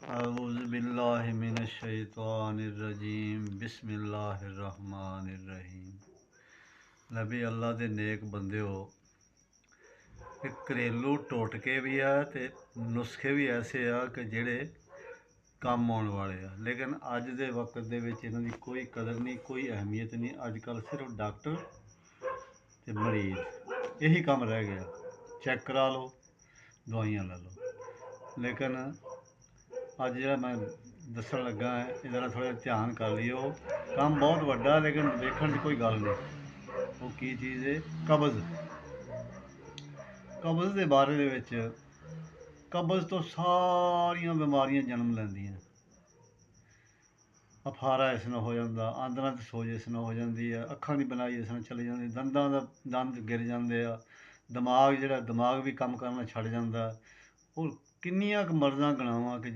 अऊज़ुबिल्लाहि मिनश्शैतानिर्रजीम बिस्मिल्लाहिर्रहमानिर्रहीम। नबी अल्लाह दे नेक बंदे हो, एक घरेलू टोटके भी आ ते नुस्खे भी ऐसे आ कि जेह्ड़े कम्म आने वाले आ, लेकिन अज दे वक्त दे विच इन्हां दी कोई कदर नहीं, कोई अहमियत नहीं। अजकल सिर्फ डॉक्टर ते मरीज यही कम्म रह गया। चेक करा लो, दवाइयां ले लो। लेकिन अज जेह्ड़ा मैं दस्सन लगा है इहदे नाल थोड़ा ध्यान कर लियो। कम्म बहुत वड्डा लेकिन वेखण च कोई गल नहीं। वो की चीज़ है? कब्ज़। कब्ज़ के बारे दे विच कब्ज़ तो सारियां बीमारियां जन्म लैंदियां। अफारा इस नाल हो जांदा, आंदरां च सोज इस नाल हो जांदी है, अक्खां दी बनाई इस नाल चली जांदी, दंद गिर जांदे आ, दिमाग भी कम्म करना छड्ड जांदा। होर किन्नियां क मर्ज़ां गणावां कि